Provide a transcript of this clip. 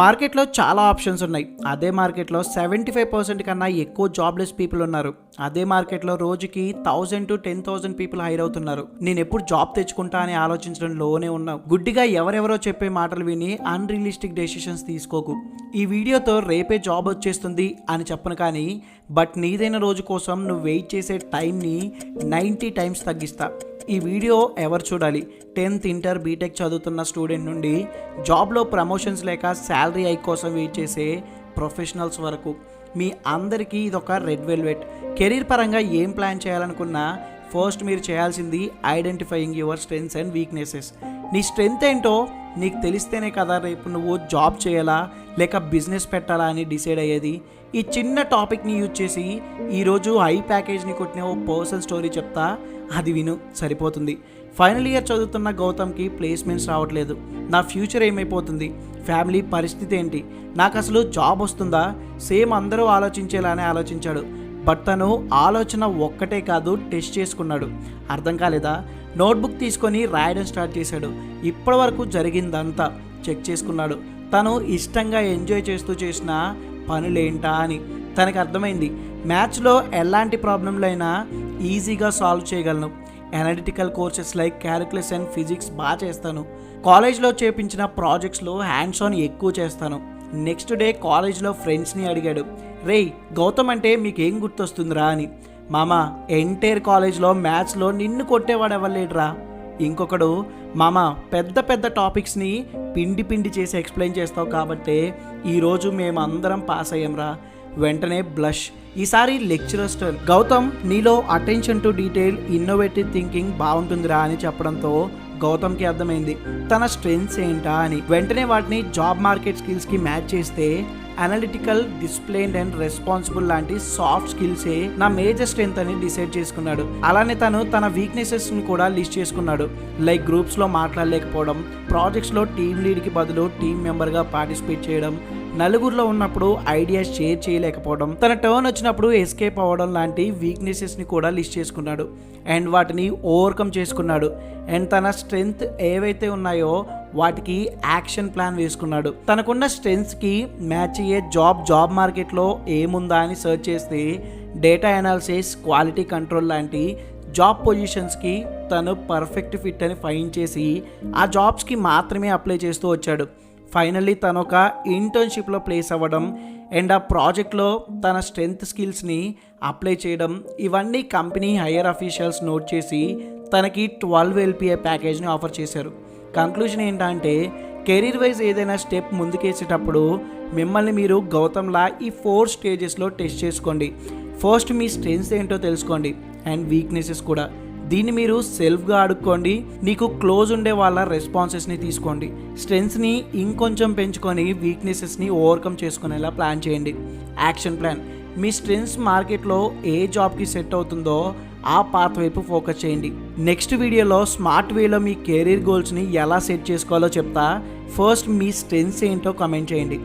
మార్కెట్లో చాలా ఆప్షన్స్ ఉన్నాయి. అదే మార్కెట్లో 75% కన్నా ఎక్కువ జాబ్లెస్ పీపుల్ ఉన్నారు. అదే మార్కెట్లో రోజుకి 1000 to 10,000 పీపుల్ హైర్ అవుతున్నారు. నేను ఎప్పుడు జాబ్ తెచ్చుకుంటా అని ఆలోచించడంలోనే ఉన్నావు. గుడ్డిగా ఎవరెవరో చెప్పే మాటలు విని అన్రియలిస్టిక్ డెసిషన్స్ తీసుకోకు. ఈ వీడియోతో రేపే జాబ్ వచ్చేస్తుంది అని చెప్పను, కానీ బట్ నీదైన రోజు కోసం నువ్వు వెయిట్ చేసే టైంని 90 టైమ్స్ తగ్గిస్తా. ఈ వీడియో ఎవరు చూడాలి? 10th ఇంటర్ బీటెక్ చదువుతున్న స్టూడెంట్ నుండి జాబ్లో ప్రమోషన్స్ లేక శాలరీ హైక్ కోసం వెయిట్ చేసే ప్రొఫెషనల్స్ వరకు మీ అందరికీ ఇదొక రెడ్ వెల్వెట్. కెరీర్ పరంగా ఏం ప్లాన్ చేయాలనుకున్నా ఫస్ట్ మీరు చేయాల్సింది identifying your strengths and weaknesses. నీ స్ట్రెంగ్త్ ఏంటో నీకు తెలిస్తేనే కదా రేపు నువ్వు జాబ్ చేయాలా లేక బిజినెస్ పెట్టాలా అని డిసైడ్ అయ్యేది. ఈ చిన్న టాపిక్ని యూజ్ చేసి ఈరోజు హై ప్యాకేజ్ని కొట్టిన ఓ పర్సనల్ స్టోరీ చెప్తా, అది విను, సరిపోతుంది. ఫైనల్ ఇయర్ చదువుతున్న గౌతమ్కి ప్లేస్మెంట్స్ రావట్లేదు. నా ఫ్యూచర్ ఏమైపోతుంది, ఫ్యామిలీ పరిస్థితి ఏంటి, నాకు అసలు జాబ్ వస్తుందా, సేమ్ అందరూ ఆలోచించేలానే ఆలోచించాడు. బట్ తను ఆలోచన ఒక్కటే కాదు, టెస్ట్ చేసుకున్నాడు. అర్థం కాలేదా? నోట్బుక్ తీసుకొని రాయడం స్టార్ట్ చేశాడు. ఇప్పటి వరకు జరిగిందంతా చెక్ చేసుకున్నాడు. తను ఇష్టంగా ఎంజాయ్ చేస్తూ చేసిన పనులేంటా అని తనకు అర్థమైంది. మ్యాథ్స్లో ఎలాంటి ప్రాబ్లంలు అయినా ఈజీగా సాల్వ్ చేయగలను. Analytical courses like calculus and physics బాగా చేస్తాను. కాలేజ్లో చేపించిన ప్రాజెక్ట్స్లో హ్యాండ్స్ ఆన్ ఎక్కువ చేస్తాను. నెక్స్ట్ డే కాలేజ్లో ఫ్రెండ్స్ని అడిగాడు, రేయ్ గౌతమ్ అంటే మీకేం గుర్తొస్తుందిరా అని. మామా, ఎంటైర్ కాలేజ్లో మ్యాథ్స్లో నిన్ను కొట్టేవాడు ఎవరు? ఇంకొకడు, మామ పెద్ద పెద్ద టాపిక్స్ని పిండి పిండి చేసి ఎక్స్ప్లెయిన్ చేస్తావు కాబట్టే ఈరోజు మేమందరం పాస్ అయ్యాంరా. వెంటనే బ్లష్. ఈసారి లెక్చరర్ టర్న్. గౌతమ్, నీలో attention to detail, innovative thinking బాగుంటుందిరా అని చెప్పడంతో గౌతమ్కి అర్థమైంది తన స్ట్రెంగ్స్ ఏంటా అని. వెంటనే వాటిని జాబ్ మార్కెట్ స్కిల్స్కి మ్యాచ్ చేస్తే అనలిటికల్, డిసిప్లైన్డ్ అండ్ రెస్పాన్సిబుల్ లాంటి సాఫ్ట్ స్కిల్సే నా మేజర్ స్ట్రెంగ్త్ అని డిసైడ్ చేసుకున్నాడు. అలానే తను తన వీక్నెసెస్ని కూడా లిస్ట్ చేసుకున్నాడు. లైక్ గ్రూప్స్లో మాట్లాడలేకపోవడం, ప్రాజెక్ట్స్లో టీమ్ లీడ్కి బదులు టీమ్ మెంబర్గా పార్టిసిపేట్ చేయడం, నలుగురిలో ఉన్నప్పుడు ఐడియాస్ షేర్ చేయలేకపోవడం, తన టర్న్ వచ్చినప్పుడు ఎస్కేప్ అవ్వడం లాంటి వీక్నెసెస్ని కూడా లిస్ట్ చేసుకున్నాడు అండ్ వాటిని ఓవర్కమ్ చేసుకున్నాడు. అండ్ తన స్ట్రెంగ్త్ ఏవైతే ఉన్నాయో వాటికి యాక్షన్ ప్లాన్ వేసుకున్నాడు. తనకున్న స్ట్రెంగ్త్స్కి మ్యాచ్ అయ్యే జాబ్ మార్కెట్లో ఏముందా అని సెర్చ్ చేస్తే డేటా అనాలిసిస్, క్వాలిటీ కంట్రోల్ లాంటి జాబ్ పొజిషన్స్కి తను పర్ఫెక్ట్ ఫిట్ అని ఫైండ్ చేసి ఆ జాబ్స్కి మాత్రమే అప్లై చేస్తూ వచ్చాడు. ఫైనల్లీ తను ఒక ఇంటర్న్షిప్లో ప్లేస్ అవ్వడం అండ్ ఆ ప్రాజెక్ట్లో తన స్ట్రెంగ్త్ స్కిల్స్ని అప్లై చేయడం, ఇవన్నీ కంపెనీ హైయర్ అఫీషియల్స్ నోట్ చేసి తనకి 12 LPA ప్యాకేజ్ని ఆఫర్ చేశారు. కంక్లూజన్ ఏంటంటే కెరీర్ వైజ్ ఏదైనా స్టెప్ ముందుకేసేటప్పుడు మిమ్మల్ని మీరు గౌతమ్లా ఈ 4 స్టేజెస్లో టెస్ట్ చేసుకోండి. ఫస్ట్ మీ స్ట్రెంగ్స్ ఏంటో తెలుసుకోండి అండ్ వీక్నెసెస్ కూడా. దీన్ని మీరు సెల్ఫ్గా అడుక్కోండి. నీకు క్లోజ్ ఉండే వాళ్ళ రెస్పాన్సెస్ని తీసుకోండి. స్ట్రెంగ్స్ని ఇంకొంచెం పెంచుకొని వీక్నెసెస్ని ఓవర్కమ్ చేసుకునేలా ప్లాన్ చేయండి. Action plan. మీ స్ట్రెంగ్స్ మార్కెట్లో ఏ జాబ్కి సెట్ అవుతుందో ఆ పాత్ వైపు ఫోకస్ చేయండి. నెక్స్ట్ వీడియోలో స్మార్ట్ వేలో మీ కెరీర్ గోల్స్ని ఎలా సెట్ చేసుకోవాలో చెప్తా. ఫస్ట్ మీ స్ట్రెంగ్స్ ఏంటో కమెంట్ చేయండి.